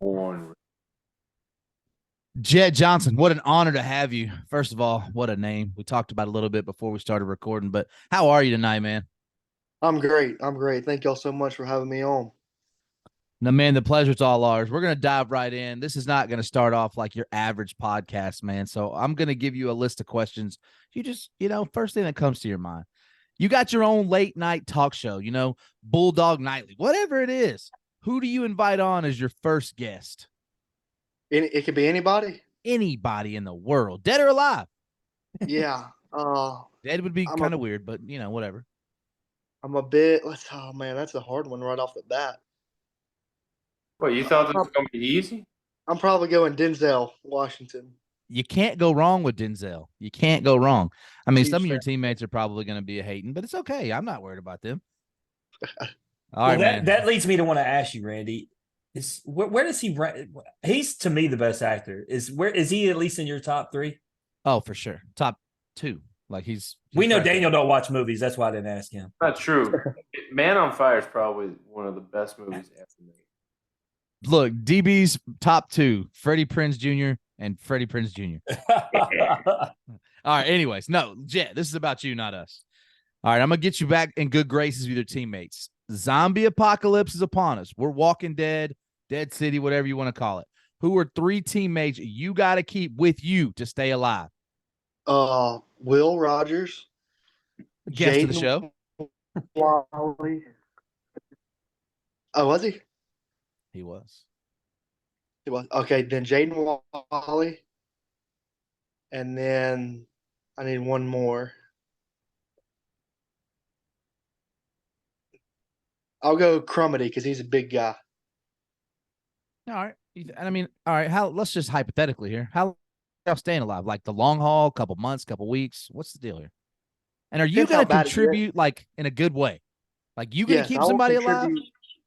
born. Jett Johnson, what an honor to have you. First of all, what a name. We talked about it a little bit before we started recording, but how are you tonight, man? I'm great. I'm great. Thank y'all so much for having me on. No, man, the pleasure's all ours. We're going to dive right in. This is not going to start off like your average podcast, man. So I'm going to give you a list of questions. You just, first thing that comes to your mind. You got your own late night talk show, Bulldog Nightly, whatever it is. Who do you invite on as your first guest? It could be anybody. Anybody in the world, dead or alive. Yeah. Dead would be kind of weird, but whatever. I'm a bit. Oh man, that's a hard one right off the bat. What, you thought this was going to be easy? I'm probably going Denzel Washington. You can't go wrong with Denzel. You can't go wrong. I mean, some of your fan. teammates are probably going to be a hating, but it's okay. I'm not worried about them. All well, right, man. That leads me to want to ask you, Randy. Where does he rank? He's to me the best actor. Is he at least in your top three? Oh, for sure. Top two. Like he's we know right Daniel there. don't watch movies. That's why I didn't ask him. Not true. Man on Fire is probably one of the best movies ever made. Look, DB's top two, Freddie Prinze Jr. and Freddie Prinze Jr. All right, anyways. No, Jett, this is about you, not us. All right, I'm going to get you back in good graces with your teammates. Zombie apocalypse is upon us. We're Walking Dead, Dead City, whatever you want to call it. Who are three teammates you got to keep with you to stay alive? Will Rogers. Guest of the show. Wally. Oh, was he? He was. He was. Okay, then Jaden Wally. And then I need one more. I'll go Crumity because he's a big guy. All right. I mean, all right. Let's just hypothetically here. How y'all staying alive? Like the long haul, couple months, couple weeks? What's the deal here? And are you going to contribute like in a good way? Like you going to keep somebody alive?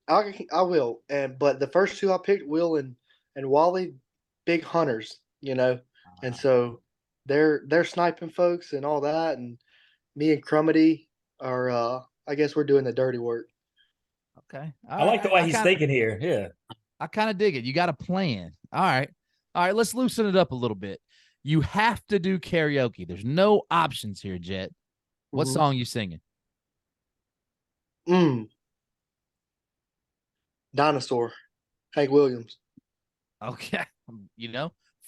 I will. But the first two I picked, Will and Wally, big hunters, and so they're sniping folks and all that. And me and Crumity are, I guess we're doing the dirty work. Okay. I like the way he's thinking here. Yeah. I kind of dig it. You got a plan. All right. Let's loosen it up a little bit. You have to do karaoke. There's no options here, Jett. What song you singing? Dinosaur. Hank Williams. Okay.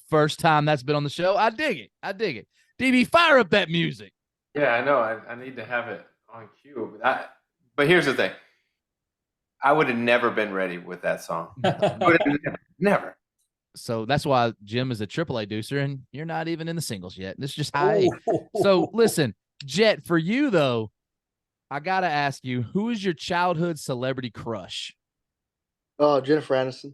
First time that's been on the show. I dig it. DB, fire up that music. Yeah, I know. I need to have it on cue. But here's the thing. I would have never been ready with that song. Never. So that's why Jim is a AAA deucer, and you're not even in the singles yet. This is just high. So listen, Jett, for you though, I gotta ask you, who is your childhood celebrity crush? Oh, Jennifer Aniston.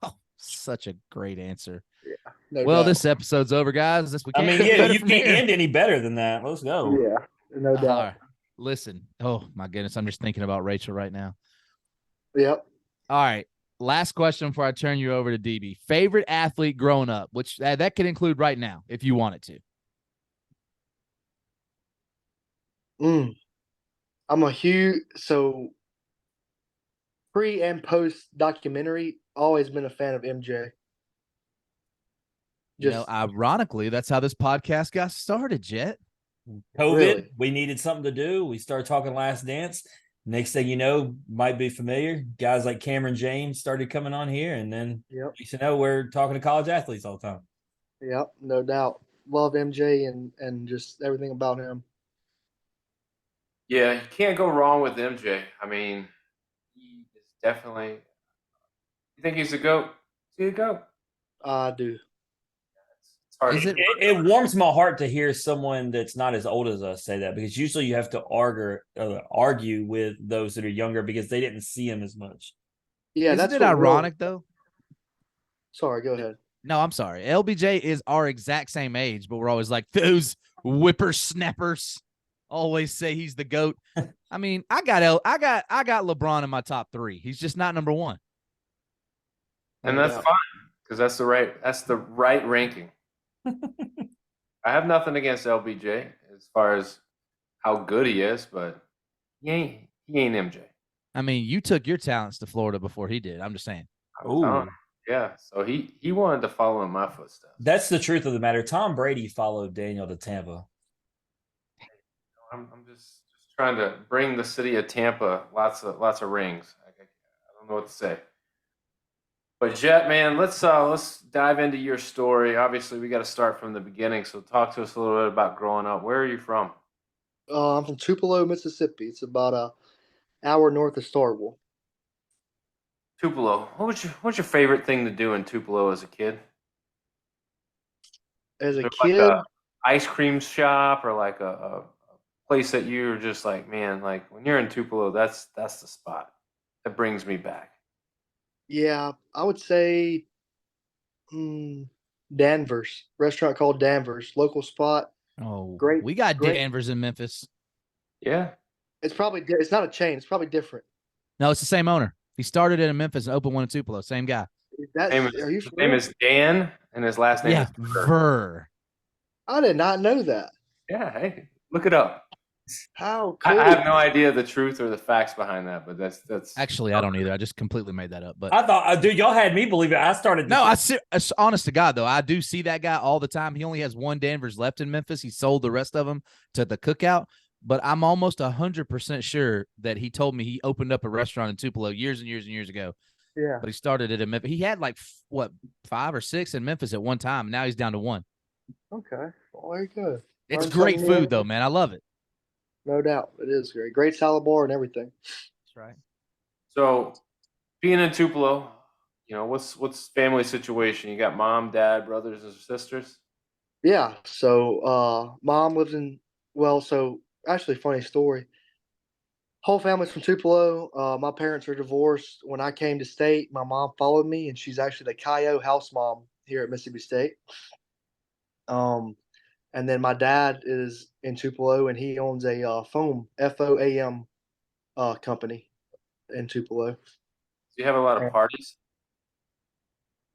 Oh, such a great answer. Yeah. No well, doubt. this episode's over, guys. You can't end any better than that. Let's go. Yeah, no doubt. Right. Listen, oh my goodness, I'm just thinking about Rachel right now. Yep. All right. Last question before I turn you over to DB. Favorite athlete growing up, which that could include right now if you wanted to. I'm a huge pre and post documentary. Always been a fan of MJ. Ironically, that's how this podcast got started, Jett. COVID, really? We needed something to do. We started talking Last Dance. Next thing you know, might be familiar. Guys like Cameron James started coming on here, and then you know we're talking to college athletes all the time. Yep, no doubt. Love MJ and just everything about him. Yeah, you can't go wrong with MJ. I mean, he is definitely. You think he's a GOAT? Is he a GOAT? I do. It warms my heart to hear someone that's not as old as us say that, because usually you have to argue with those that are younger because they didn't see him as much. Yeah, Isn't it ironic though? Sorry, go ahead. No, I'm sorry. LBJ is our exact same age, but we're always like those whippersnappers always say he's the GOAT. I mean, I got LeBron in my top three. He's just not number one. And that's fine because that's the right ranking. I have nothing against LBJ as far as how good he is, but he ain't MJ. I mean, you took your talents to Florida before he did. I'm just saying. Oh, Yeah, so he wanted to follow in my footsteps. That's the truth of the matter. Tom Brady followed Daniel to Tampa. I'm just trying to bring the city of Tampa lots of rings. I don't know what to say. But Jett, man, let's dive into your story. Obviously, we got to start from the beginning. So talk to us a little bit about growing up. Where are you from? I'm from Tupelo, Mississippi. It's about a hour north of Starkville. Tupelo. What's your favorite thing to do in Tupelo as a kid? As Is a there like a kid, ice cream shop or like a place that you're just like, man, like when you're in Tupelo, that's the spot that brings me back. yeah, I would say Danvers restaurant called Danvers, local spot. Oh, Great, we got great. Danvers in Memphis. Yeah. It's probably it's not a chain. It's probably different. No, it's the same owner. He started it in Memphis and opened one in Tupelo. Same guy. Are you His for name real? is Dan, and his last name Yeah, is Burr. Ver. I did not know that. Yeah, hey, look it up. How cool! I have no idea the truth or the facts behind that, but that's Actually, I don't either. I just completely made that up. But I thought, dude, y'all had me believe it. I started. no, honest to God, though, I do see that guy all the time. He only has one Danvers left in Memphis. He sold the rest of them to the Cookout. But I'm almost 100% sure that he told me he opened up a restaurant in Tupelo years and years and years ago. Yeah. But he started it in Memphis. He had like, what, 5 or 6 in Memphis at one time. Now he's down to 1. Okay. Well, there you go. It's Learn great something new. food, though, man. I love it. No doubt. It is great. Great salad bar and everything. That's right. so being in Tupelo. What's family situation? You got mom, dad, brothers, and sisters. Yeah. So mom lives in so actually funny story. Whole family's from Tupelo. My parents are divorced. When I came to state, my mom followed me, and she's actually the Cayo house mom here at Mississippi State. And then my dad is in Tupelo, and he owns a foam FOAM company in Tupelo. Do you have a lot of parties?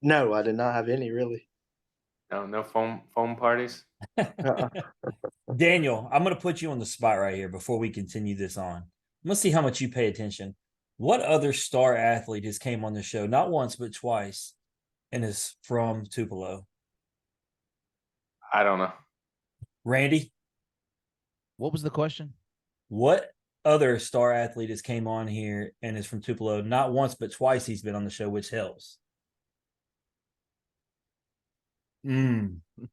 No, I did not have any really. No foam parties. Daniel, I'm going to put you on the spot right here before we continue this on. I'm going to see how much you pay attention. What other star athlete has came on the show, not once, but twice, and is from Tupelo? I don't know. Randy? What was the question? What other star athlete has came on here and is from Tupelo? Not once, but twice he's been on the show, which helps.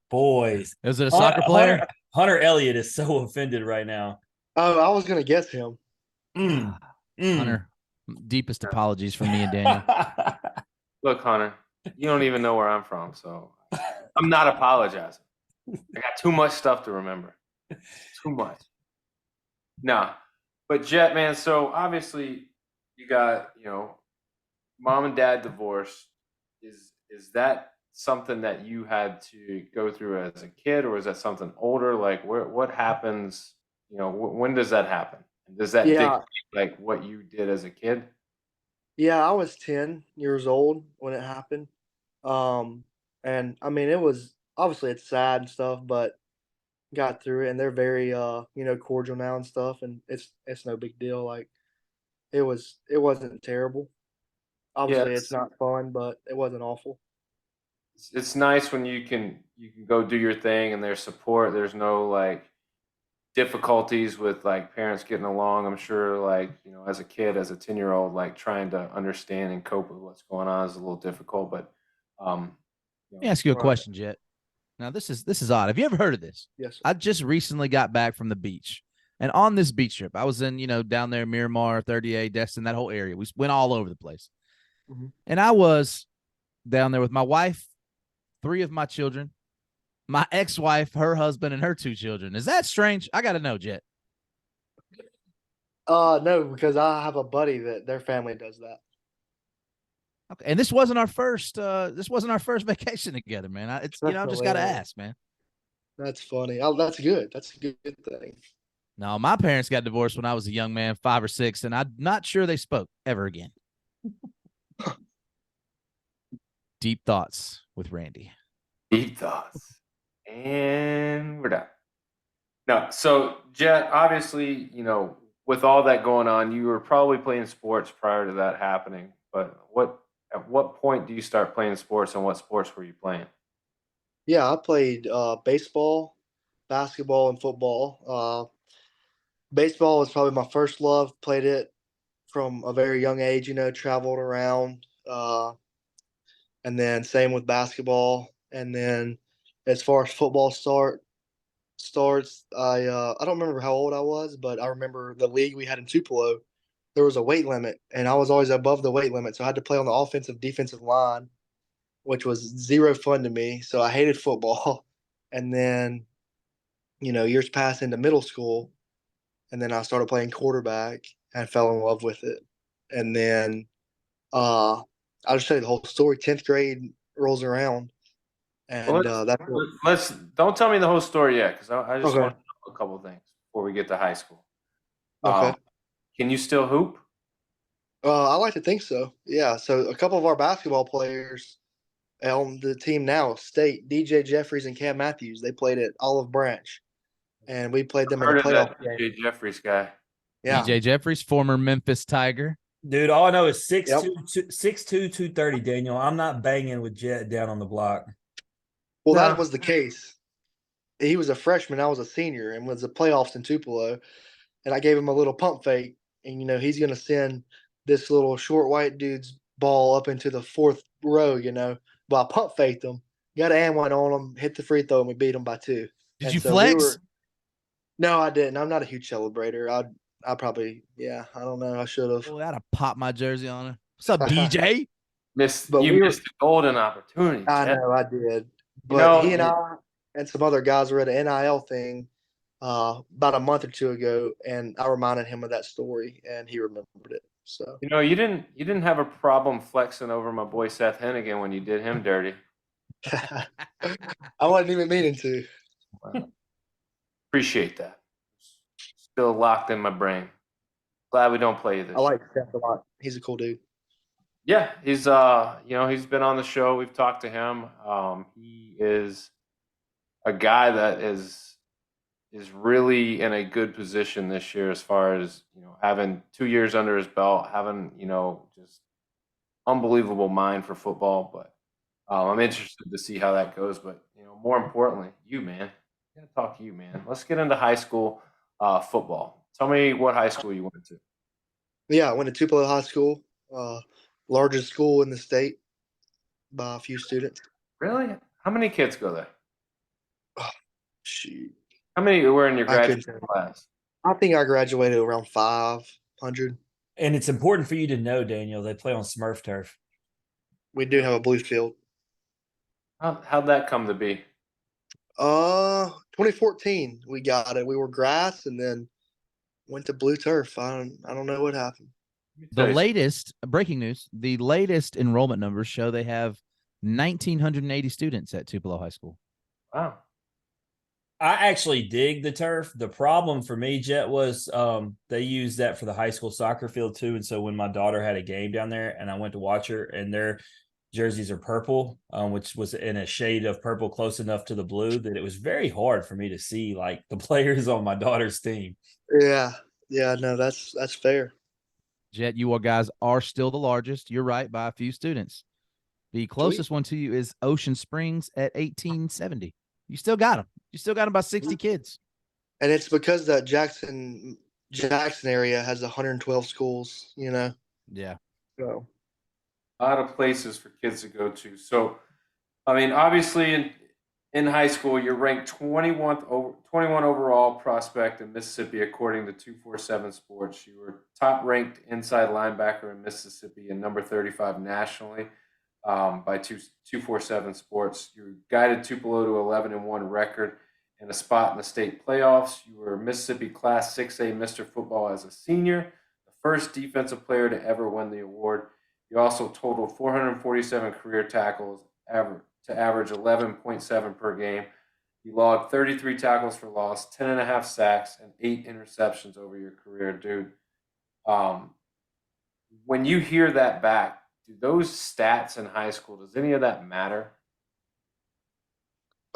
Boys. Is it a soccer player? Hunter Elliott is so offended right now. Oh, I was gonna guess him. Hunter, deepest apologies from me and Daniel. Look, Hunter, you don't even know where I'm from, so I'm not apologizing. I got too much stuff to remember. Too much. Nah, but Jett, man. So obviously, you got mom and dad divorced. Is that something that you had to go through as a kid, or is that something older? Like, what happens? When does that happen? Does that dictate like what you did as a kid? Yeah, I was 10 years old when it happened. And I mean, it was obviously it's sad and stuff, but got through it, and they're very cordial now and stuff, and it's no big deal. Like it wasn't terrible. Obviously, it's not fun, but it wasn't awful. It's nice when you can go do your thing and there's support. There's no like difficulties with like parents getting along. I'm sure like, as a kid, as a 10-year-old, like trying to understand and cope with what's going on is a little difficult, but let me ask you a question, Jett. Now this is odd. Have you ever heard of this? Yes. I just recently got back from the beach. And on this beach trip, I was in, down there, Miramar, 38, Destin, that whole area. We went all over the place. Mm-hmm. And I was down there with my wife, 3 of my children, my ex-wife, her husband, and her 2 children. Is that strange? I got to know, Jett. No, because I have a buddy that their family does that. Okay, and this wasn't our first vacation together, man. I just got to ask, man. That's funny. Oh, that's good. That's a good thing. No, my parents got divorced when I was a young man, 5 or 6, and I'm not sure they spoke ever again. Deep thoughts with Randy. Deep thoughts. And we're done. No, so Jett, obviously, with all that going on, you were probably playing sports prior to that happening. But what At what point do you start playing sports, and what sports were you playing? Yeah, I played baseball, basketball, and football. Baseball was probably my first love. Played it from a very young age. Traveled around, and then same with basketball. And then as far as football starts, I don't remember how old I was, but I remember the league we had in Tupelo. There was a weight limit, and I was always above the weight limit, so I had to play on the offensive defensive line, which was zero fun to me. So I hated football. And then, years passed into middle school, and then I started playing quarterback and fell in love with it. And then I'll just tell you the whole story. 10th grade rolls around, Well, and that's what. let's don't tell me the whole story yet, because I just Okay. want to know a couple of things before we get to high school. Okay. Can you still hoop? I like to think so. Yeah. So a couple of our basketball players on the team now, State, DJ Jeffries and Cam Matthews, they played at Olive Branch, and we played them in a Heard of playoff that game. DJ Jeffries guy? Yeah. DJ Jeffries, former Memphis Tiger. Dude, all I know is 6'2", Yep. 6'2", 230, Daniel. I'm not banging with Jett down on the block. Well, No. that was the case. He was a freshman, I was a senior, and was the playoffs in Tupelo. And I gave him a little pump fake, and he's going to send this little short white dude's ball up into the fourth row. But I pump faked him, got an and one on him, hit the free throw, and we beat him by 2. Did And you so flex? No, I didn't. I'm not a huge celebrator. I probably, yeah, I don't know. I should have. Oh, I gotta pop my jersey on her. What's up, DJ? But You missed the golden opportunity, I Jett. know I did. But know, he and I and some other guys were at an NIL thing about a month or two ago, and I reminded him of that story, and he remembered it. So you didn't have a problem flexing over my boy Seth Hennigan when you did him dirty. I wasn't even meaning to. Wow. Appreciate that. Still locked in my brain. Glad we don't play you this I year. like Seth a lot. He's a cool dude. Yeah, he's he's been on the show. We've talked to him. He is a guy that is really in a good position this year as far as, having 2 years under his belt, having, just unbelievable mind for football. But I'm interested to see how that goes. But, more importantly, you, man. I gotta talk to you, man. Let's get into high school football. Tell me what high school you went to. Yeah, I went to Tupelo High School, largest school in the state by a few students. Really? How many kids go there? Oh, shoot. How many were in your I couldn't graduating tell you. class? I think I graduated around 500. And it's important for you to know, Daniel, they play on Smurf turf. We do have a blue field. How'd that come to be? 2014 we got it. We were grass and then went to blue turf. I don't know what happened. The latest breaking news, the latest enrollment numbers show they have 1,980 students at Tupelo High School. Wow. I actually dig the turf. The problem for me, Jett, was they used that for the high school soccer field too. And so when my daughter had a game down there and I went to watch her, and their jerseys are purple, which was in a shade of purple close enough to the blue that it was very hard for me to see like the players on my daughter's team. Yeah. No, that's fair. Jett, you guys are still the largest. You're right, by a few students. The closest one to you is Ocean Springs at 1870. You still got them. You still got about 60 kids. And it's because that Jackson area has 112 schools, Yeah. So A lot of places for kids to go to. So, I mean, obviously in high school, you're ranked 21 overall prospect in Mississippi, according to 247 Sports. You were top ranked inside linebacker in Mississippi and number 35 nationally by 247 Sports. You guided Tupelo to 11-1 record and a spot in the state playoffs. You were Mississippi Class 6A Mr. Football as a senior, the first defensive player to ever win the award. You also totaled 447 career tackles to average 11.7 per game. You logged 33 tackles for loss, 10.5 sacks, and 8 interceptions over your career, dude. When you hear that back, do those stats in high school, does any of that matter?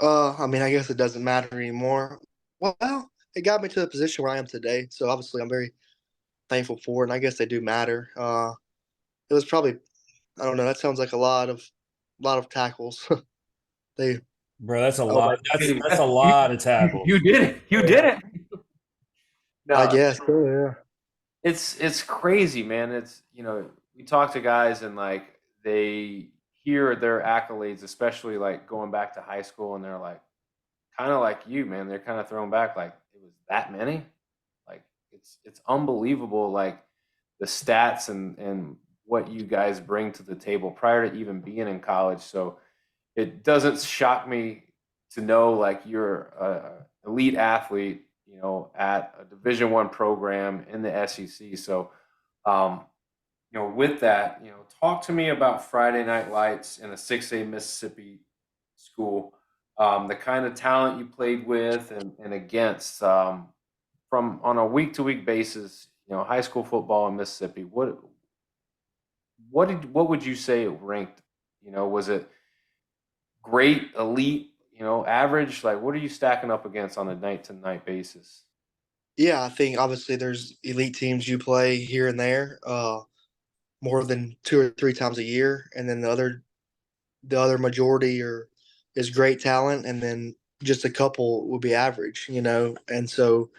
I mean, I guess it doesn't matter anymore. Well, it got me to the position where I am today. So obviously I'm very thankful for it, and I guess they do matter. It was probably I don't know. That sounds like a lot of tackles. they Bro, that's a oh lot. my, That's a lot of tackles. You did it. You did it. I No, guess. Oh, yeah. it's crazy, man. It's we talk to guys and like they hear their accolades, especially like going back to high school, and they're like kind of like you, man. They're kind of thrown back like it was that many. Like it's unbelievable, like the stats and what you guys bring to the table prior to even being in college. So it doesn't shock me to know like you're a elite athlete, at a Division I program in the SEC. So, with that, talk to me about Friday Night Lights in a 6A Mississippi school, the kind of talent you played with and against, from on a week to week basis. High school football in Mississippi. What would you say it ranked? Was it great, elite, average? Like, what are you stacking up against on a night to night basis? Yeah, I think obviously there's elite teams you play here and there, more than 2 or 3 times a year, and then the other majority is great talent, and then just a couple would be average, And so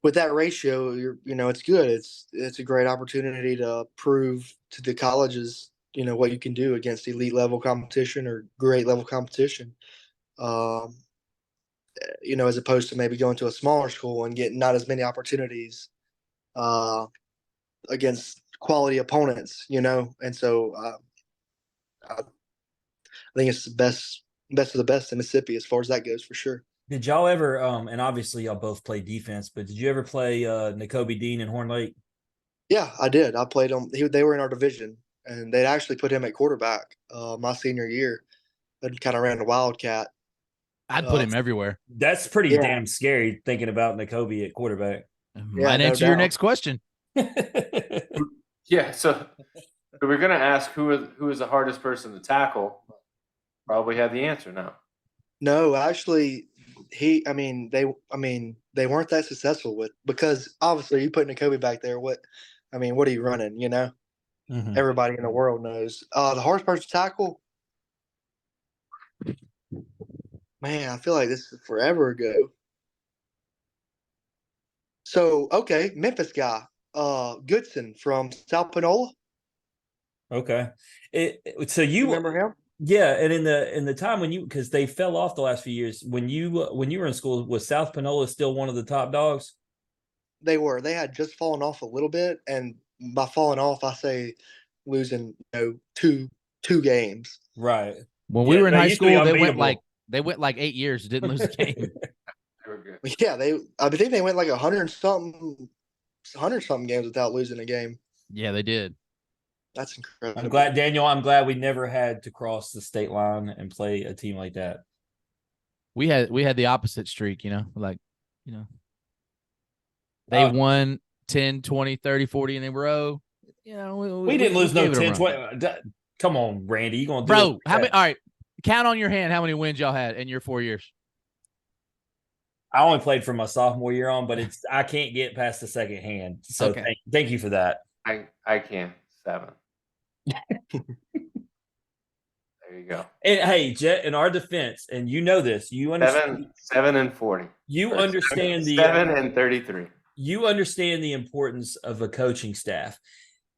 with that ratio, it's good. It's a great opportunity to prove to the colleges, what you can do against elite level competition or great level competition. Um, as opposed to maybe going to a smaller school and getting not as many opportunities uh, against quality opponents, And so I think it's the best of the best in Mississippi as far as that goes for sure. Did y'all ever, and obviously y'all both play defense, but did you ever play N'Kobe Dean in Horn Lake? Yeah, I did. I played them. They were in our division, and they actually put him at quarterback my senior year, and kind of ran the Wildcat. I'd put him everywhere. That's pretty Yeah. damn scary thinking about N'Kobe at quarterback. Might no answer your doubt. next question. Yeah, so we're gonna ask who is the hardest person to tackle. Probably have the answer now. No, actually, they weren't that successful because obviously you put N'Kobe back there. What are you running? Mhm. Everybody in the world knows. The hardest person to tackle, man, I feel like this is forever ago. So okay, Memphis guy, Goodson from South Panola. Okay. So You remember him? yeah, and in the time when because they fell off the last few years when you were in school, was South Panola still one of the top dogs? They were. They had just fallen off a little bit, and by falling off, I say losing, two games. Right. When we Yeah, were in they high used to be school, they went unbeatable. like 8 years, didn't lose a game. They were good. Yeah, I think they went like 100 something games without losing a game. Yeah, they did. That's incredible. I'm glad, Daniel. I'm glad we never had to cross the state line and play a team like that. We had the opposite streak, like, they won 10, 20, 30, 40 in a row. We didn't lose no 10, 20. Come on, Randy. You going to do Bro, how many? All right, count on your hand how many wins y'all had in your 4 years. I only played from my sophomore year on, but I can't get past the second hand. So Okay. thank you for that. I can 7. There you go. And hey, Jett, in our defense, and you know this, you understand 7 and 40. You Or understand 7 and 33. You understand the importance of a coaching staff.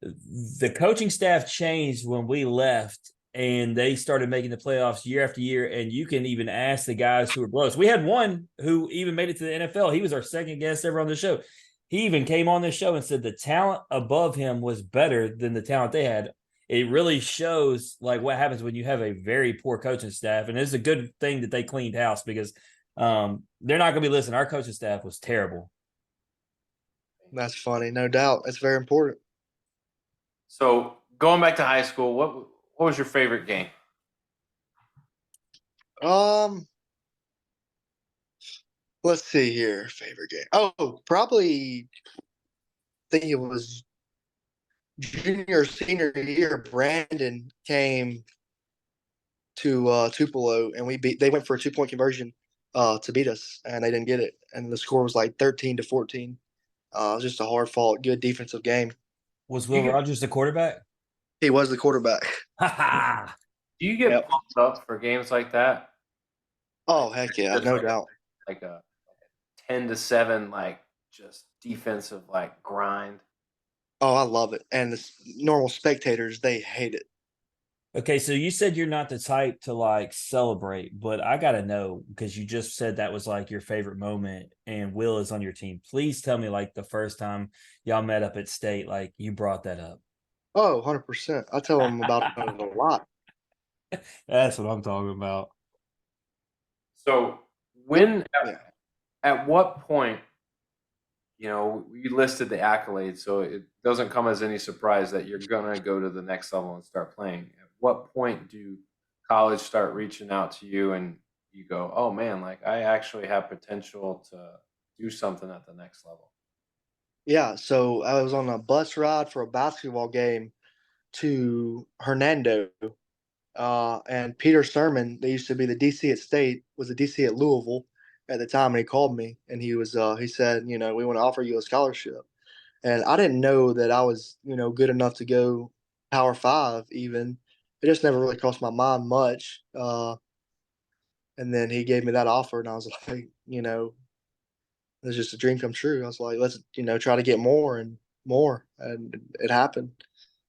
The coaching staff changed when we left, and they started making the playoffs year after year. And you can even ask the guys who were below us. We had one who even made it to the NFL. He was our second guest ever on the show. He even came on this show and said the talent above him was better than the talent they had. It really shows like what happens when you have a very poor coaching staff. And it's a good thing that they cleaned house because they're not going to be listening. Our coaching staff was terrible. That's funny, no doubt. That's very important. So going back to high school, what was your favorite game? Let's see here. Favorite game. Oh, probably think it was junior senior year. Brandon came to Tupelo, and they went for a 2-point conversion to beat us, and they didn't get it, and the score was like 13-14. It was just a hard fought, good defensive game. Was Will Rogers the quarterback? He was the quarterback. Do you get Yep. pumped up for games like that? Oh, heck yeah, Just no like doubt. like a 10-7, like just defensive like grind. Oh, I love it. And the normal spectators, they hate it. Okay, so you said you're not the type to like celebrate, but I gotta know because you just said that was like your favorite moment, and Will is on your team. Please tell me like the first time y'all met up at state, like you brought that up. Oh, 100%. I tell them about it a lot. That's what I'm talking about. So when Yeah. at what point, you listed the accolades, so it doesn't come as any surprise that you're gonna go to the next level and start playing. At what point do college start reaching out to you and you go, oh man, like I actually have potential to do something at the next level? Yeah. So I was on a bus ride for a basketball game to Hernando. And Peter Sermon, they used to be the DC at State, was the DC at Louisville at the time, and he called me and he said, we want to offer you a scholarship. And I didn't know that I was, good enough to go Power Five even. It just never really crossed my mind much. And then he gave me that offer, and I was like, it's just a dream come true. I was like, let's, try to get more and more, and it happened.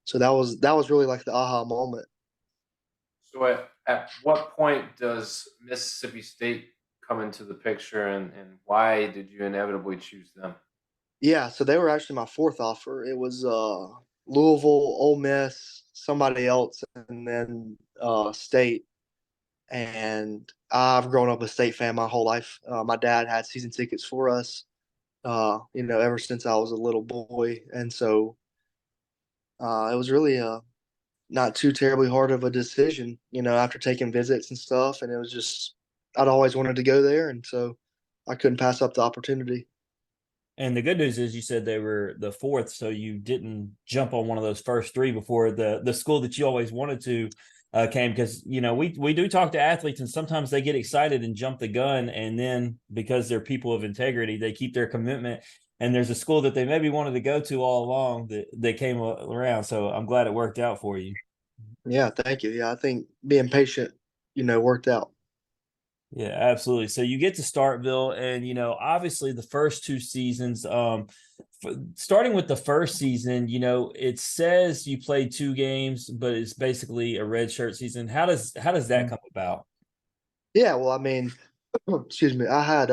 So that was really like the aha moment. So at what point does Mississippi State come into the picture, and why did you inevitably choose them? Yeah, so they were actually my fourth offer. It was Louisville, Ole Miss, somebody else, and then State. And I've grown up a State fan my whole life. My dad had season tickets for us, ever since I was a little boy, and so it was really not too terribly hard of a decision, after taking visits and stuff. And it was just I'd always wanted to go there, and so I couldn't pass up the opportunity. And the good news is you said they were the fourth, so you didn't jump on one of those first three before the school that you always wanted to came. Because we do talk to athletes, and sometimes they get excited and jump the gun, and then because they're people of integrity, they keep their commitment. And there's a school that they maybe wanted to go to all along that came around. So I'm glad it worked out for you. Yeah, thank you. Yeah, I think being patient, worked out. Yeah, absolutely. So you get to Starkville, and obviously the first two seasons, starting with the first season, it says you played 2 games, but it's basically a red shirt season. How does that come about? Yeah, well, I mean, excuse me, I had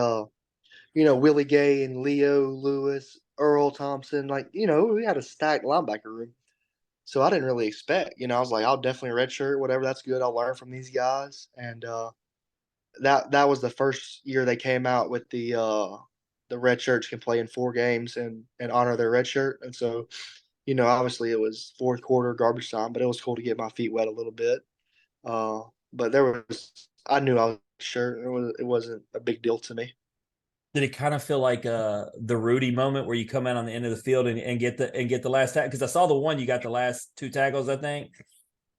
Willie Gay and Leo Lewis, Earl Thompson, like, we had a stacked linebacker room. So I didn't really expect, I was like, I'll definitely redshirt, whatever, that's good. I'll learn from these guys. And that was the first year they came out with the red shirts can play in 4 games and honor their red shirt. And so, obviously it was fourth quarter garbage time, but it was cool to get my feet wet a little bit. Uh, but I knew I was sure it wasn't a big deal to me. Did it kind of feel like the Rudy moment where you come out on the end of the field and get the last tag? Because I saw the one you got the last 2 tackles, I think.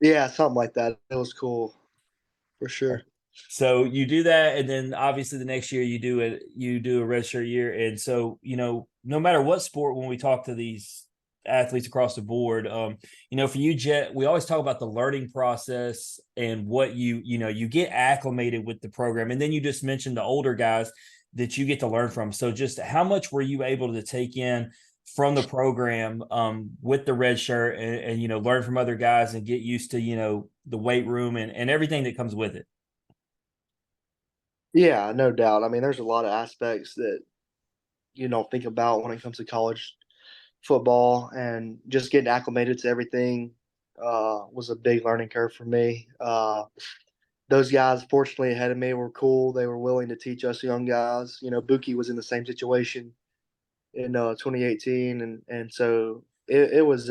Yeah, something like that. It was cool for sure. So you do that, and then obviously the next year you do a redshirt year. And so no matter what sport, when we talk to these athletes across the board, for you, Jett, we always talk about the learning process and what you get acclimated with the program, and then you just mentioned the older guys that you get to learn from. So just how much were you able to take in from the program with the red shirt and learn from other guys and get used to the weight room and everything that comes with it? Yeah, no doubt. I mean, there's a lot of aspects that you don't think about when it comes to college football, and just getting acclimated to everything was a big learning curve for me. Those guys, fortunately, ahead of me were cool. They were willing to teach us young guys. Buki was in the same situation in 2018, and so it was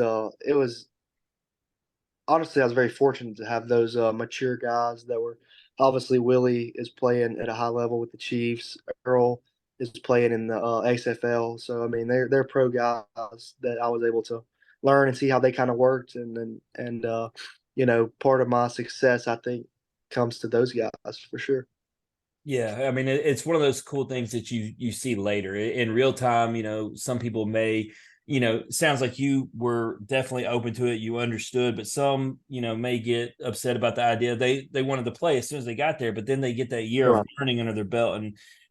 honestly, I was very fortunate to have those mature guys that were obviously Willie is playing at a high level with the Chiefs. Earl is playing in the XFL. So I mean, they're pro guys that I was able to learn and see how they kind of worked, and part of my success I think comes to those guys for sure. Yeah, I mean, it's one of those cool things that you see later in real time. Some people may sounds like you were definitely open to it. You understood, but some, may get upset about the idea. They wanted to play as soon as they got there, but then they get that year of learning under their belt,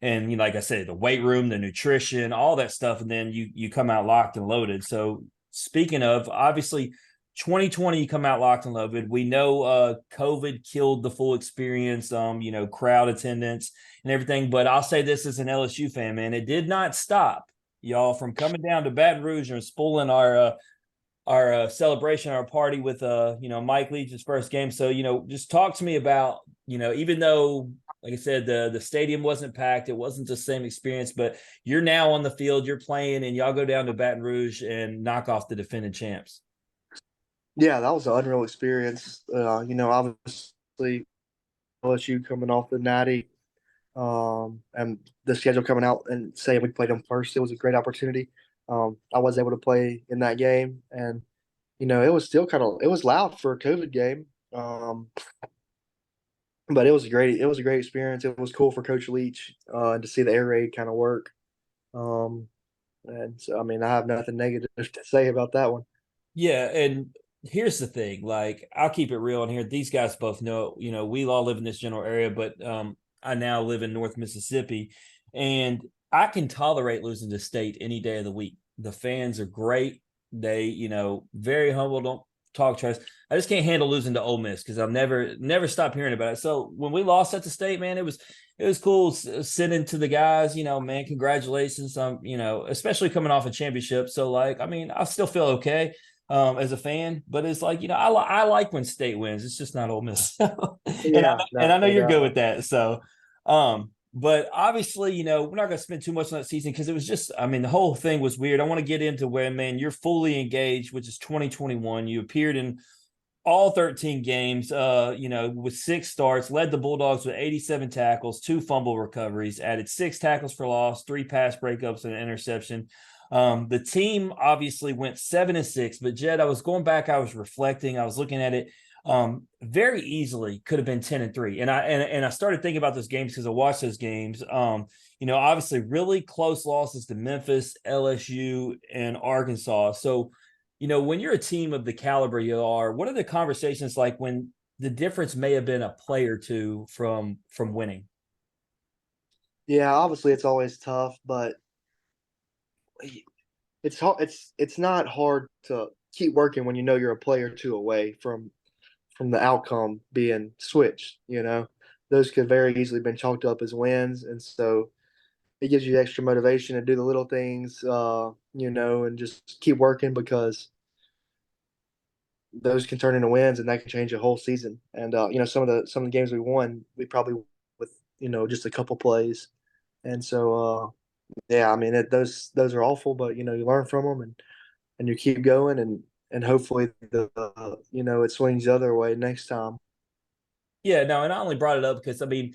and like I said, the weight room, the nutrition, all that stuff, and then you come out locked and loaded. So speaking of, obviously, 2020, you come out locked and loaded. We know COVID killed the full experience, crowd attendance and everything. But I'll say this as an LSU fan, man, it did not stop y'all from coming down to Baton Rouge and spoiling our celebration, our party with Mike Leach's first game. So just talk to me about even though, like I said, the stadium wasn't packed, it wasn't the same experience, but you're now on the field, you're playing, and y'all go down to Baton Rouge and knock off the defending champs. Yeah, that was an unreal experience. Obviously LSU coming off the Natty, and the schedule coming out and saying we played them first, it was a great opportunity. I was able to play in that game, and it was still it was loud for a COVID game, but it was a great experience. It was cool for Coach Leach to see the air raid kind of work. And so, I mean, I have nothing negative to say about that one. Yeah, and here's the thing, like, I'll keep it real in here. These guys both know, we all live in this general area, but I now live in North Mississippi, and I can tolerate losing to State any day of the week. The fans are great. They, very humble, don't talk trash. I just can't handle losing to Ole Miss because I'll never stop hearing about it. So when we lost at the State, man, it was cool sending to the guys, man, congratulations. Especially coming off a championship. So, like, I mean, I still feel okay as a fan, but it's like, I like when State wins. It's just not Ole Miss. And I know you're good with that. So, but obviously, we're not going to spend too much on that season because it was just, I mean, the whole thing was weird. I want to get into where, man, you're fully engaged, which is 2021. You appeared in all 13 games, with 6 starts, led the Bulldogs with 87 tackles, 2 fumble recoveries, added 6 tackles for loss, 3 pass breakups, and an interception. The team obviously went 7-6, but Jett, I was going back, I was reflecting, I was looking at it. Very easily could have been 10-3. And I started thinking about those games because I watched those games. Obviously really close losses to Memphis, LSU, and Arkansas. So, when you're a team of the caliber you are, what are the conversations like when the difference may have been a play or two from winning? Yeah, obviously it's always tough, but it's hard. It's not hard to keep working when you're a play or two away from the outcome being switched. Those could very easily been chalked up as wins, and so it gives you extra motivation to do the little things, and just keep working because those can turn into wins, and that can change a whole season. And some of the games we won, we probably with just a couple plays, and so yeah, I mean those are awful, but you learn from them and you keep going and hopefully it swings the other way next time. Yeah, no, and I only brought it up because I mean,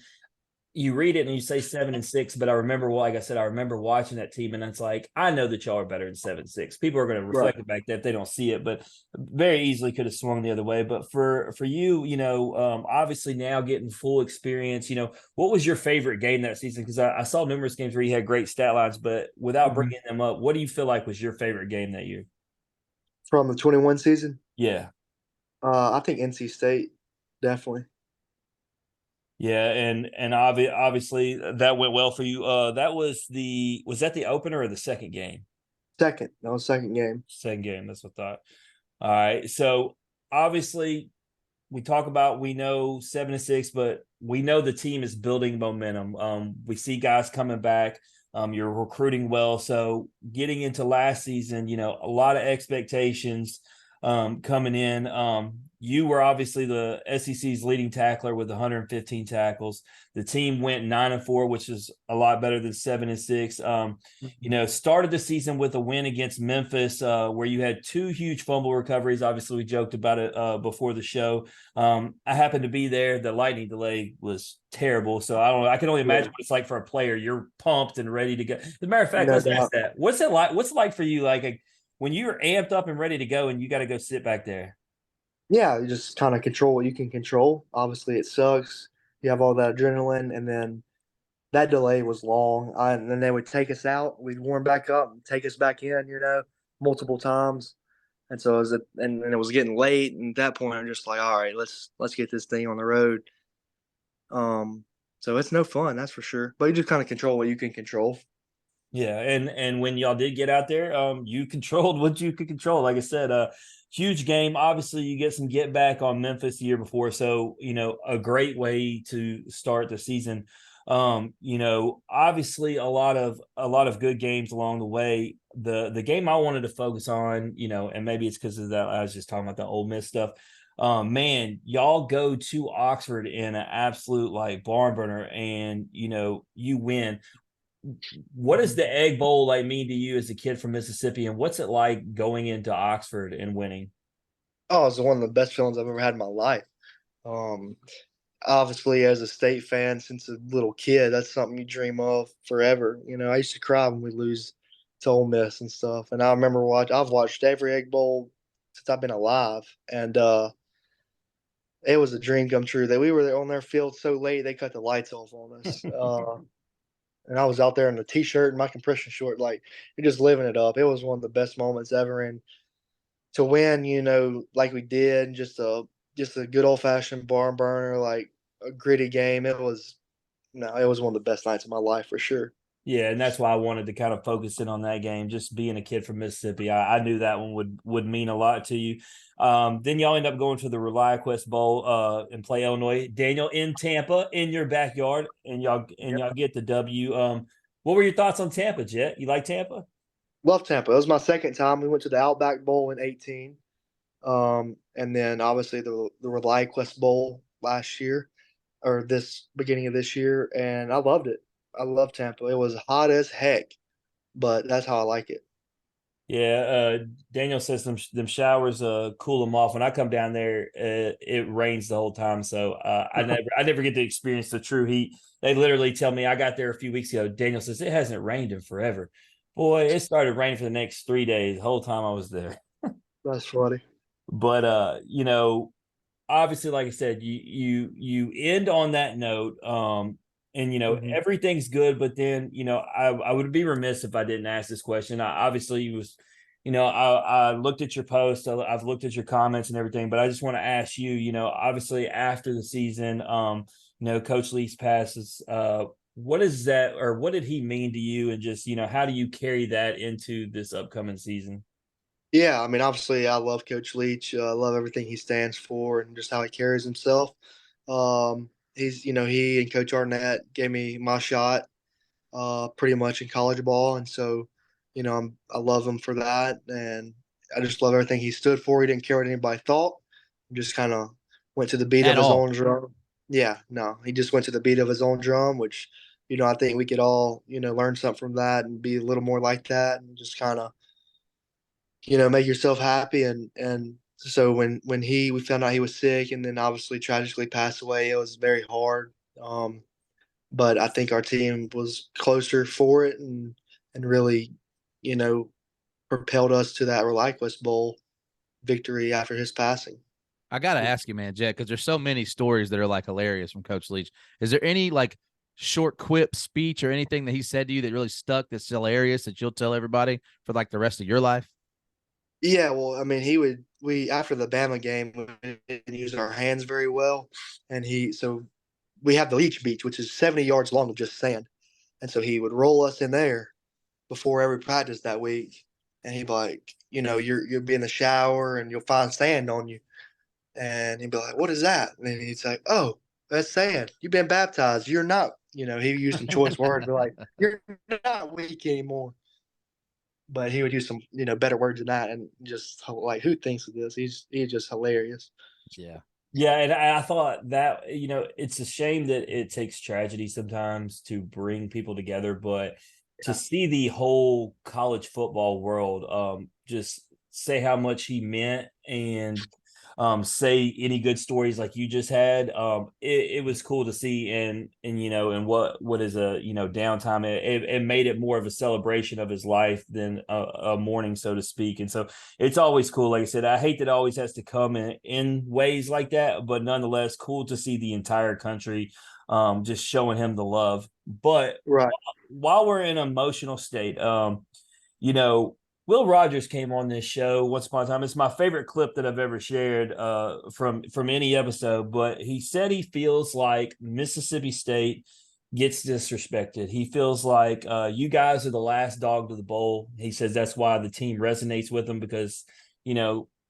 you read it and you say 7-6, but I remember, like I said, I remember watching that team, and it's like, I know that y'all are better than 7-6. People are going to reflect it back there if they don't see it, but very easily could have swung the other way. But for you, obviously now getting full experience, what was your favorite game that season? Because I saw numerous games where you had great stat lines, but without bringing them up, what do you feel like was your favorite game that year? From the 21 season? Yeah. I think NC State, definitely. Yeah, and obviously that went well for you. That was that the opener or the second game? Second. That was second game. Second game, that's what I thought. All right. So obviously we know 7-6, but we know the team is building momentum. We see guys coming back. You're recruiting well. So getting into last season, a lot of expectations coming in. You were obviously the SEC's leading tackler with 115 tackles. The team went 9-4, which is a lot better than 7-6. Started the season with a win against Memphis, where you had 2 huge fumble recoveries. Obviously, we joked about it before the show. I happened to be there. The lightning delay was terrible, so I can only imagine what it's like for a player. You're pumped and ready to go. As a matter of fact, let's ask that. What's it like? What's it like for you? Like when you're amped up and ready to go, and you got to go sit back there? Yeah, you just kind of control what you can control. Obviously, it sucks. You have all that adrenaline, and then that delay was long. And then they would take us out. We'd warm back up and take us back in, multiple times. And so and it was getting late, and at that point I'm just like, all right, let's get this thing on the road. So it's no fun, that's for sure. But you just kind of control what you can control. Yeah, and when y'all did get out there, you controlled what you could control. Like I said, huge game. Obviously, you get some get back on Memphis the year before, so a great way to start the season. Obviously a lot of good games along the way. The game I wanted to focus on, and maybe it's because of that I was just talking about the Ole Miss stuff. Man, y'all go to Oxford in an absolute like barn burner, and you win. What does the Egg Bowl like mean to you as a kid from Mississippi, and what's it like going into Oxford and winning? Oh, it's one of the best feelings I've ever had in my life. Um, Obviously, as a state fan since a little kid, that's something you dream of forever. I used to cry when we lose to Ole Miss and stuff. And I remember I've watched every Egg Bowl since I've been alive, and it was a dream come true. That we were there on their field so late they cut the lights off on us. And I was out there in a t-shirt and my compression short, like you're just living it up. It was one of the best moments ever, and to win, like we did, just a good old fashioned barn burner, like a gritty game. It was no, it was one of the best nights of my life for sure. Yeah, and that's why I wanted to kind of focus in on that game. Just being a kid from Mississippi, I knew that one would mean a lot to you. Then y'all end up going to the ReliaQuest Bowl and play Illinois. Daniel in Tampa in your backyard, and y'all get the W. What were your thoughts on Tampa, Jett? You like Tampa? Love Tampa. It was my second time. We went to the Outback Bowl in 18. And then obviously the ReliaQuest Bowl last year or this beginning of this year, and I loved it. I love Tampa. It was hot as heck, but that's how I like it. Yeah, Daniel says them showers cool them off. When I come down there, it rains the whole time, so I never get to experience the true heat. They literally tell me I got there a few weeks ago. Daniel says it hasn't rained in forever. Boy, it started raining for the next 3 days. The whole time I was there. That's funny. But obviously, like I said, you end on that note. And everything's good, but then I would be remiss if I didn't ask this question. I obviously was, I looked at your post, I've looked at your comments and everything, but I just want to ask you, obviously after the season, Coach Leach passes. What is that, or what did he mean to you, and just how do you carry that into this upcoming season? Yeah, I mean, obviously, I love Coach Leach. I love everything he stands for and just how he carries himself. He and Coach Arnett gave me my shot pretty much in college ball, and so, I love him for that, and I just love everything he stood for. He didn't care what anybody thought. He just kind of went to the beat of At his all. own drum. Yeah, no, he just went to the beat of his own drum, which, I think we could all, learn something from that and be a little more like that, and just kind of make yourself happy. And so when we found out he was sick and then obviously tragically passed away, it was very hard. But I think our team was closer for it, and really, you know, propelled us to that ReliaQuest Bowl victory after his passing. I gotta ask you, man, Jett, because there's so many stories that are like hilarious from Coach Leach. Is there any like short quip speech or anything that he said to you that really stuck that's hilarious that you'll tell everybody for like the rest of your life? Yeah, well, I mean, we after the Bama game, we didn't use our hands very well, and so we have the Leach Beach, which is 70 yards long of just sand, and so he would roll us in there before every practice that week, and he'd be like, you'll be in the shower and you'll find sand on you, and he'd be like, "What is that?" And then he'd say, "Oh, that's sand. You've been baptized. You're not." He used some choice words, but like, "You're not weak anymore." But he would use some, better words than that, and just like, who thinks of this? He's just hilarious. Yeah. Yeah, and I thought that it's a shame that it takes tragedy sometimes to bring people together, but to see the whole college football world just say how much he meant, and say any good stories like you just had, it was cool to see. And what is a downtime, it made it more of a celebration of his life than a mourning, so to speak. And so it's always cool. Like I said, I hate that it always has to come in ways like that, but nonetheless cool to see the entire country just showing him the love. But Right. while we're in an emotional state, you know Will Rogers came on this show once upon a time. It's my favorite clip that I've ever shared from any episode. But he said he feels like Mississippi State gets disrespected. He feels like you guys are the last dog to the bowl. He says that's why the team resonates with him because,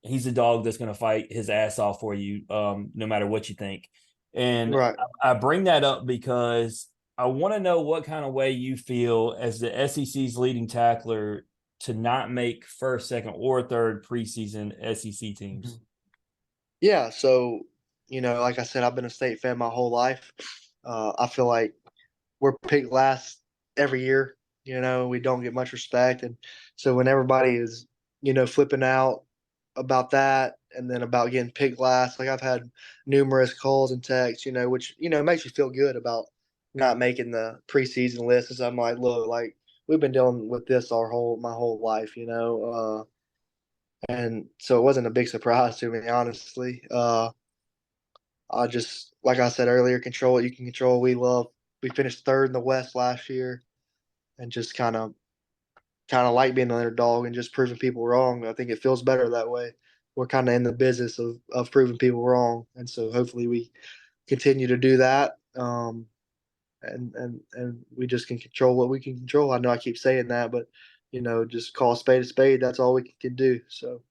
he's a dog that's going to fight his ass off for you no matter what you think. And Right. I bring that up because I want to know what kind of way you feel as the SEC's leading tackler to not make first, second, or third preseason SEC teams. Yeah. So, like I said, I've been a State fan my whole life. I feel like we're picked last every year. We don't get much respect. And so when everybody is, flipping out about that and then about getting picked last, like I've had numerous calls and texts, which, makes you feel good about not making the preseason list. So I'm like, look, like we've been dealing with this my whole life, and so it wasn't a big surprise to me, honestly. I just, like I said earlier, control what you can control. We finished third in the West last year, and just kind of like being an underdog and just proving people wrong. I think it feels better that way. We're kind of in the business of proving people wrong, and so hopefully we continue to do that. And we just can control what we can control. I know I keep saying that, but just call a spade a spade. That's all we can do. So.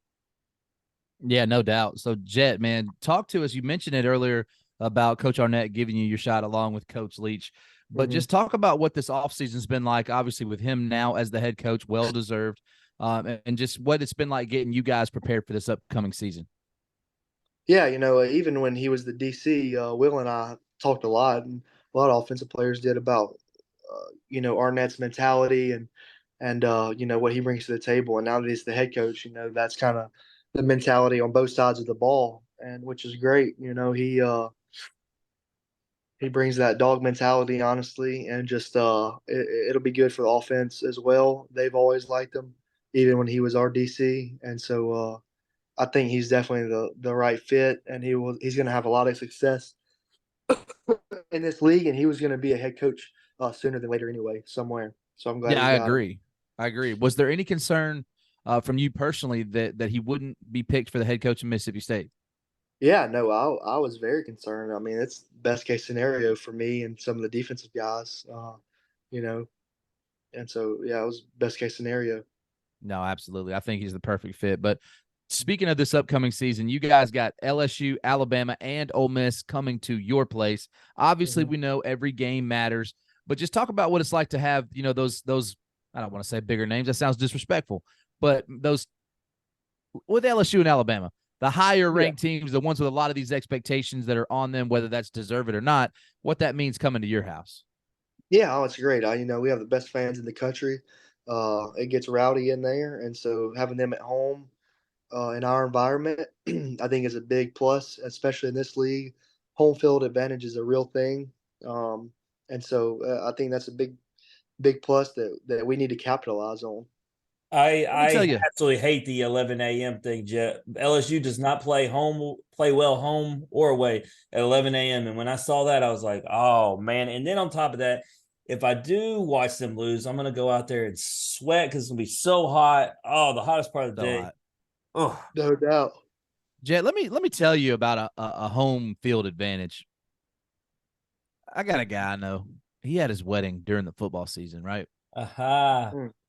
Yeah, no doubt. So, Jett, man, talk to us. You mentioned it earlier about Coach Arnett giving you your shot along with Coach Leach, but just talk about what this offseason's been like, obviously with him now as the head coach, well-deserved, and just what it's been like getting you guys prepared for this upcoming season. Yeah, even when he was the DC, Will and I talked a lot, and a lot of offensive players did about, Arnett's mentality and what he brings to the table. And now that he's the head coach, that's kind of the mentality on both sides of the ball, and which is great. He brings that dog mentality, honestly, and just it'll be good for the offense as well. They've always liked him, even when he was our DC, and so I think he's definitely the right fit, and he's going to have a lot of success in this league, and he was going to be a head coach sooner than later anyway, somewhere. So I'm glad. Yeah, I agree. Was there any concern from you personally that he wouldn't be picked for the head coach of Mississippi State? Yeah, no, I was very concerned. I mean, it's best case scenario for me and some of the defensive guys, and so yeah, it was best case scenario. No, absolutely. I think he's the perfect fit. But speaking of this upcoming season, you guys got LSU, Alabama, and Ole Miss coming to your place. Obviously, we know every game matters, but just talk about what it's like to have, those I don't want to say bigger names. That sounds disrespectful, but those with LSU and Alabama, the higher ranked teams, the ones with a lot of these expectations that are on them, whether that's deserved or not, what that means coming to your house. Yeah, it's great. We have the best fans in the country. It gets rowdy in there, and so having them at home in our environment, I think is a big plus, especially in this league. Home field advantage is a real thing, and so I think that's a big plus that we need to capitalize on. I absolutely hate the 11 a.m. thing, Jett. LSU does not play well home or away at 11 a.m. And when I saw that, I was like, oh, man. And then on top of that, if I do watch them lose, I'm going to go out there and sweat because it's going to be so hot. Oh, the hottest part of the day. Oh, no doubt. Jett, let me tell you about a home field advantage. I got a guy I know. He had his wedding during the football season, right?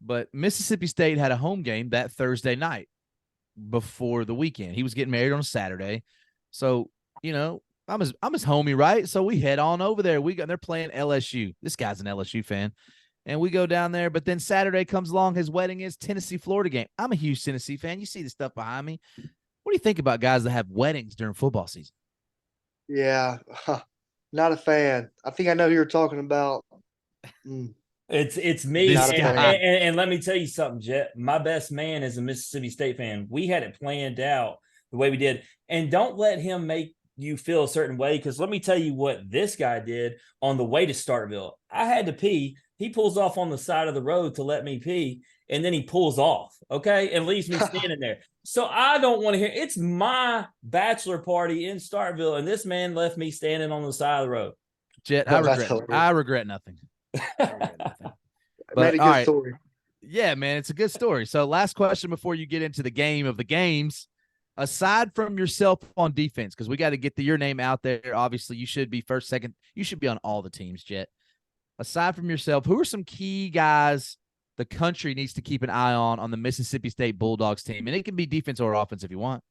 But Mississippi State had a home game that Thursday night before the weekend. He was getting married on a Saturday. So, I'm his homie, right? So we head on over there. They're playing LSU. This guy's an LSU fan. And we go down there, but then Saturday comes along. His wedding is Tennessee-Florida game. I'm a huge Tennessee fan. You see the stuff behind me. What do you think about guys that have weddings during football season? Yeah, not a fan. I think I know who you're talking about. It's me. And let me tell you something, Jett. My best man is a Mississippi State fan. We had it planned out the way we did. And don't let him make you feel a certain way, because let me tell you what this guy did on the way to Starkville. I had to pee. He pulls off on the side of the road to let me pee, and then he pulls off, okay, and leaves me standing there. So I don't want to hear. It's my bachelor party in Starkville, and this man left me standing on the side of the road. Jett, I regret nothing. Made a good story. Yeah, man, it's a good story. So, last question before you get into the game of the games. Aside from yourself on defense, because we got to get your name out there. Obviously, you should be first, second. You should be on all the teams, Jett. Aside from yourself, who are some key guys the country needs to keep an eye on the Mississippi State Bulldogs team? And it can be defense or offense if you want.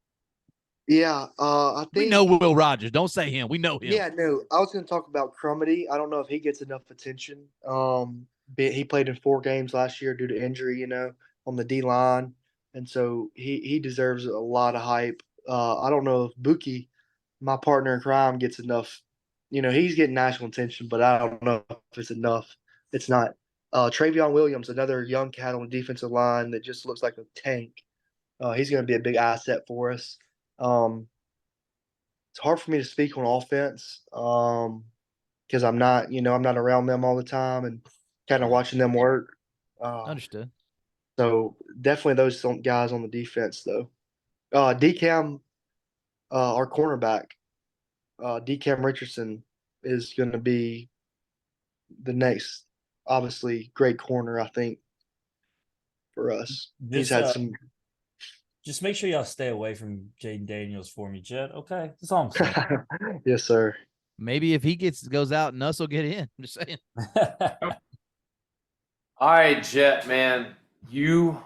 Yeah, I We think. know Will Rogers. Don't say him. We know him. Yeah, no, I was going to talk about Crumity. I don't know if he gets enough attention. He played in 4 games last year due to injury, on the D line, and so he deserves a lot of hype. I don't know if Buki, my partner in crime, gets enough. He's getting national attention, but I don't know if it's enough. It's not. Travion Williams, another young cat on the defensive line that just looks like a tank. He's going to be a big asset for us. It's hard for me to speak on offense because I'm not around them all the time and kind of watching them work. Understood. So definitely those guys on the defense though. DCam, our cornerback, DCam Richardson is going to be the next, obviously great corner. I think for us, he's had some. Just make sure y'all stay away from Jaden Daniels for me, Jett. Okay, that's all I'm saying. Yes, sir. Maybe if he goes out, Nuss will get in. I'm just saying. All right, Jett, man, you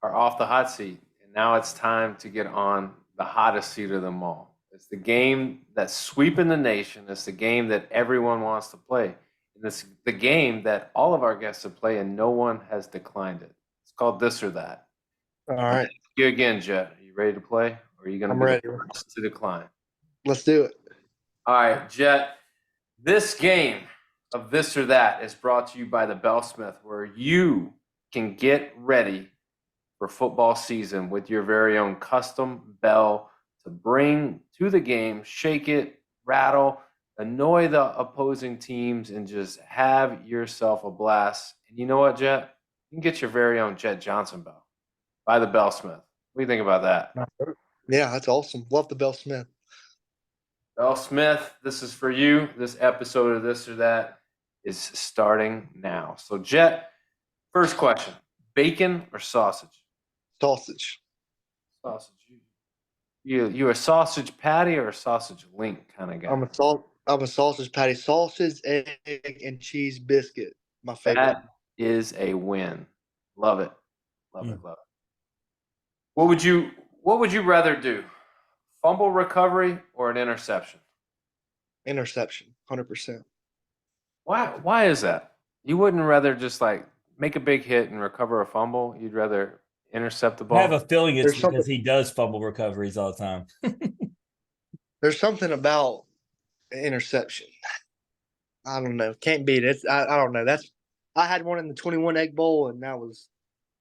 are off the hot seat, and now it's time to get on the hottest seat of them all. It's the game that's sweeping the nation. It's the game that everyone wants to play. And it's the game that all of our guests have played, and no one has declined it. It's called This or That. All right. You again, Jett. Are you ready to play? Or are you going to be ready. the first to decline? Let's do it. All right, Jett. This game of This or That is brought to you by the Bellsmith, where you can get ready for football season with your very own custom bell to bring to the game, shake it, rattle, annoy the opposing teams, and just have yourself a blast. And you know what, Jett? You can get your very own Jett Johnson bell by the Bellsmith. What do you think about that? Yeah, that's awesome. Love the Bell Smith. Bell Smith, this is for you. This episode of This or That is starting now. So, Jett, first question: bacon or sausage? Sausage. Sausage. You a sausage patty or a sausage link kind of guy? I'm a sausage patty. Sausage, egg, and cheese biscuit. My favorite. That is a win. Love it. Love it. Love it. What would you rather do? Fumble recovery or an interception? Interception, 100%. Why is that? You wouldn't rather just like make a big hit and recover a fumble? You'd rather intercept the ball? I have a feeling it's There's because something- he does fumble recoveries all the time. There's something about interception. I don't know. Can't beat it. I don't know. I had one in the 21 Egg Bowl, and that was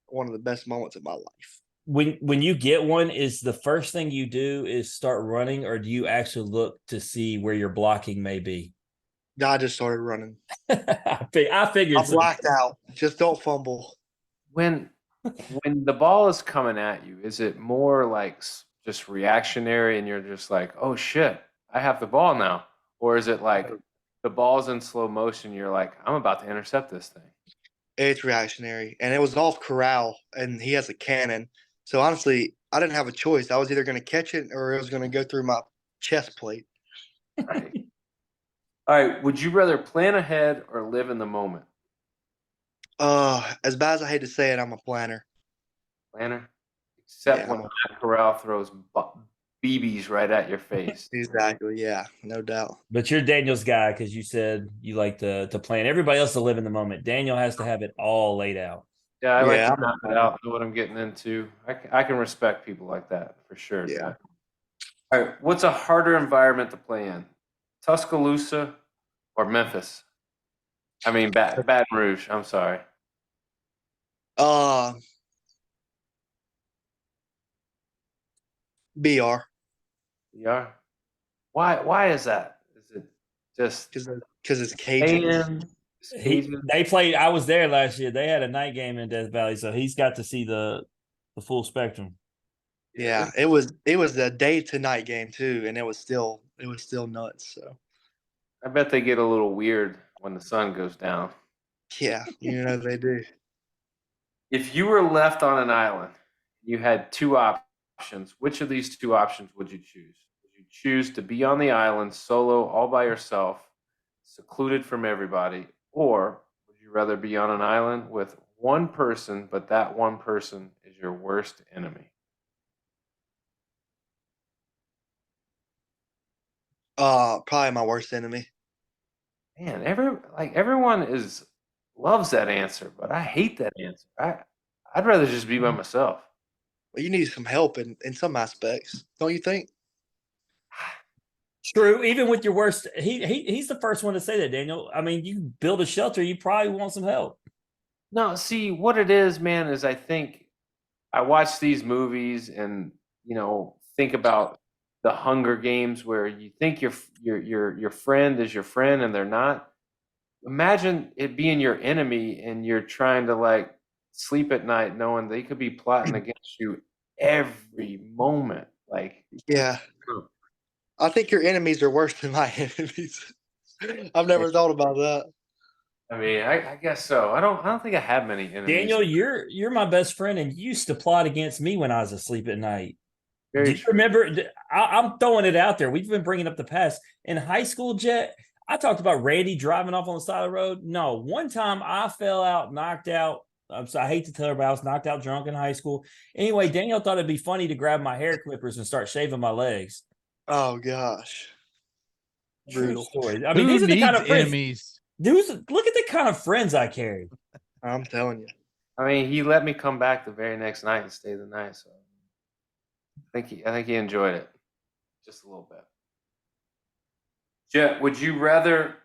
one of the best moments of my life. When you get one, is the first thing you do is start running, or do you actually look to see where your blocking may be? I just started running. I figured. I'm blacked out. Just don't fumble. When the ball is coming at you, is it more like just reactionary and you're just like, oh shit, I have the ball now? Or is it like the ball's in slow motion, you're like, I'm about to intercept this thing? It's reactionary. And it was off corral, and he has a cannon. So honestly, I didn't have a choice. I was either going to catch it or it was going to go through my chest plate. Right. All right. Would you rather plan ahead or live in the moment? As bad as I hate to say it, I'm a planner. Planner? Except Yeah. when Matt Corral throws BBs right at your face. Exactly. Yeah, no doubt. But you're Daniel's guy because you said you like to plan. Everybody else to live in the moment. Daniel has to have it all laid out. Yeah, I like Yeah, to map it out, know what I'm getting into. I can respect people like that for sure. Yeah. Jack. All right. What's a harder environment to play in? Tuscaloosa or Memphis? I mean, Baton Rouge. I'm sorry. BR. Yeah. Why is that? Is it just Because it's Cajun. They played. I was there last year. They had a night game in Death Valley, so he's got to see the full spectrum. Yeah, it was a day to night game too, and it was still nuts. So I bet they get a little weird when the sun goes down. yeah, they do. If you were left on an island, you had two options. Which of these two options would you choose? Would you choose to be on the island solo, all by yourself, secluded from everybody, or would you rather be on an island with one person, but that one person is your worst enemy? Probably my worst enemy. Man, everyone loves that answer, but I hate that answer. I'd rather just be by myself. Well, you need some help in some aspects, don't you think? True. Even with your worst, he's the first one to say that, Daniel. I mean, you build a shelter, you probably want some help. No, see what it is, man, is I think I watch these movies and think about the Hunger Games where you think your friend is your friend and they're not. Imagine it being your enemy and you're trying to like sleep at night knowing they could be plotting against you every moment. Like, Yeah. I think your enemies are worse than my enemies. I've never thought about that. I mean, I guess so. I don't think I have many enemies. Daniel, you're my best friend, and you used to plot against me when I was asleep at night. Very Do you true. remember? I'm throwing it out there. We've been bringing up the past. In high school, Jett, I talked about Randy driving off on the side of the road. No, one time I fell out, knocked out. I hate to tell her, but I was knocked out drunk in high school. Anyway, Daniel thought it'd be funny to grab my hair clippers and start shaving my legs. Oh gosh. True Brutal. story. I mean, Who these are the kind needs of friends. enemies? Dudes, look at the kind of friends I carry. I'm telling you. I mean, he let me come back the very next night and stay the night. So I think he enjoyed it just a little bit. Jett, would you rather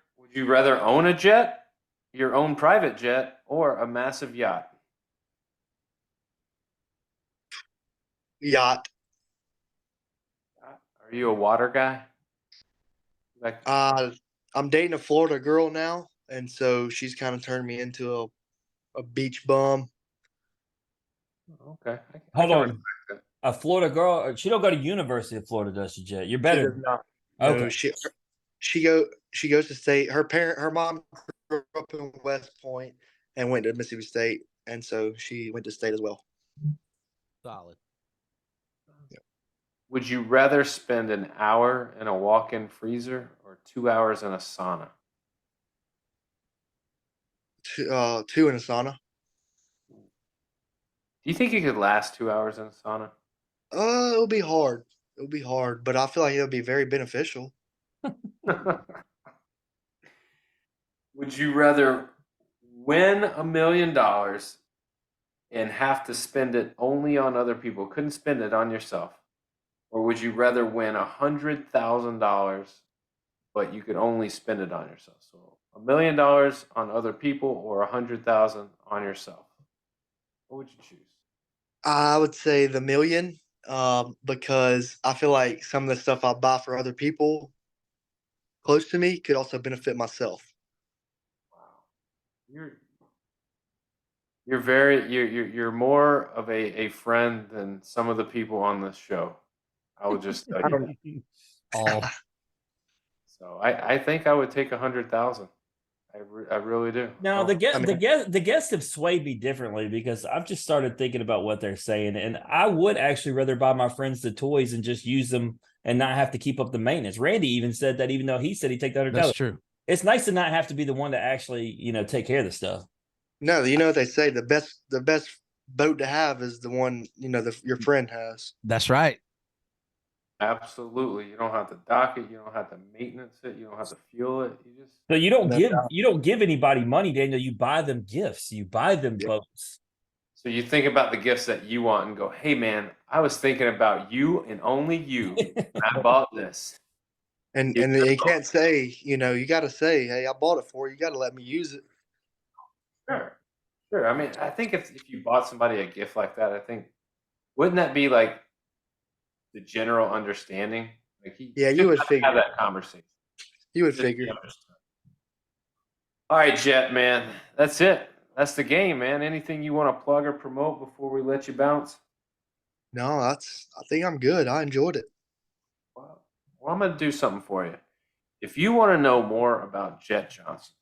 own a jet, your own private jet, or a massive yacht? Yacht. Are you a water guy? Like, I'm dating a Florida girl now, and so she's kind of turned me into a beach bum. okay. Hold on. A Florida girl, she don't go to University of Florida, does she, Jett? You're She better. does not. Okay. No, she goes to state. Her mom grew up in West Point and went to Mississippi State, and so she went to state as well. Solid. Would you rather spend an hour in a walk-in freezer or 2 hours in a sauna? Two in a sauna. Do you think you could last 2 hours in a sauna? It'll be hard. It'll be hard, but I feel like it'll be very beneficial. Would you rather win $1 million and have to spend it only on other people? Couldn't spend it on yourself. Or would you rather win $100,000, but you could only spend it on yourself? So $1 million on other people or 100,000 on yourself. What would you choose? I would say the million, because I feel like some of the stuff I buy for other people close to me could also benefit myself. Wow, you're more of a friend than some of the people on this show. I will just tell you that. All. So I think I would take 100,000. I really do. Now the guests have swayed me differently because I've just started thinking about what they're saying, and I would actually rather buy my friends the toys and just use them and not have to keep up the maintenance. Randy even said that, even though he said he'd take the 100,000. That's true. It's nice to not have to be the one to actually, take care of the stuff. No, you know what they say, the best boat to have is the one your friend has. That's right. Absolutely. You don't have to dock it. You don't have to maintenance it. You don't have to fuel it. So you don't give anybody money, Daniel. You buy them gifts. You buy them boats. So you think about the gifts that you want and go, hey man, I was thinking about you and only you. I bought this. And you can't say, you got to say, hey, I bought it for you. You got to let me use it. Sure. I mean, I think if you bought somebody a gift like that, I think, wouldn't that be like the general understanding? Like you would figure. Have that conversation. You would figure. All right, Jett, man. That's it. That's the game, man. Anything you want to plug or promote before we let you bounce? No, I think I'm good. I enjoyed it. Well, I'm going to do something for you. If you want to know more about Jett Johnson,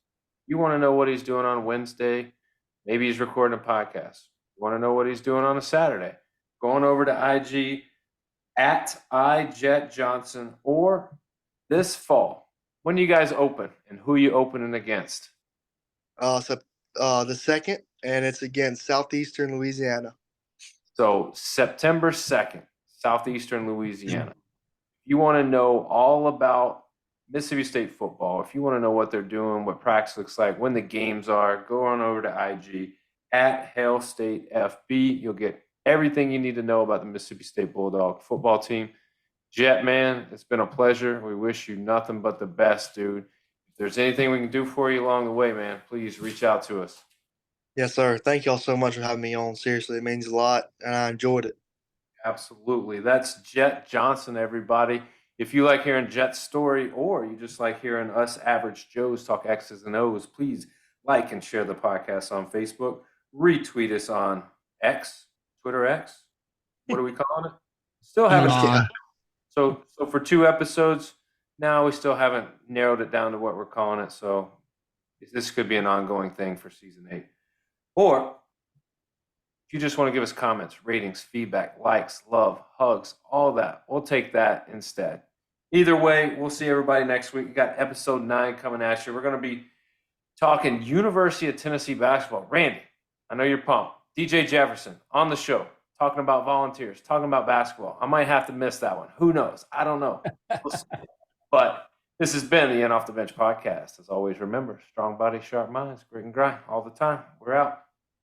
you want to know what he's doing on Wednesday, maybe he's recording a podcast, Want to know what he's doing on a Saturday? Going over to IG at iJettJohnson, or this fall. When you guys open and who you opening against? So the second, and it's against Southeastern Louisiana. So September 2nd, Southeastern Louisiana. If you want to know all about Mississippi State football, if you want to know what they're doing, what practice looks like, when the games are, go on over to IG at Hail State FB. You'll get everything you need to know about the Mississippi State Bulldog football team. Jett, man, it's been a pleasure. We wish you nothing but the best, dude. If there's anything we can do for you along the way, man, please reach out to us. Yes, sir. Thank y'all so much for having me on. Seriously, it means a lot, and I enjoyed it. Absolutely. That's Jett Johnson, everybody. If you like hearing Jett's story, or you just like hearing us average Joes talk X's and O's, please like and share the podcast on Facebook. Retweet us on X, Twitter X. What are we calling it? Still haven't. Elon. So for 2 episodes now, we still haven't narrowed it down to what we're calling it. So this could be an ongoing thing for season 8. Or if you just want to give us comments, ratings, feedback, likes, love, hugs, all that, we'll take that instead. Either way, we'll see everybody next week. We got episode 9 coming at you. We're going to be talking University of Tennessee basketball. Randy, I know you're pumped. DJ Jefferson on the show, talking about volunteers, talking about basketball. I might have to miss that one. Who knows? I don't know. We'll see. But this has been the Off the Bench podcast. As always, remember, strong body, sharp minds, grit and grind all the time. We're out.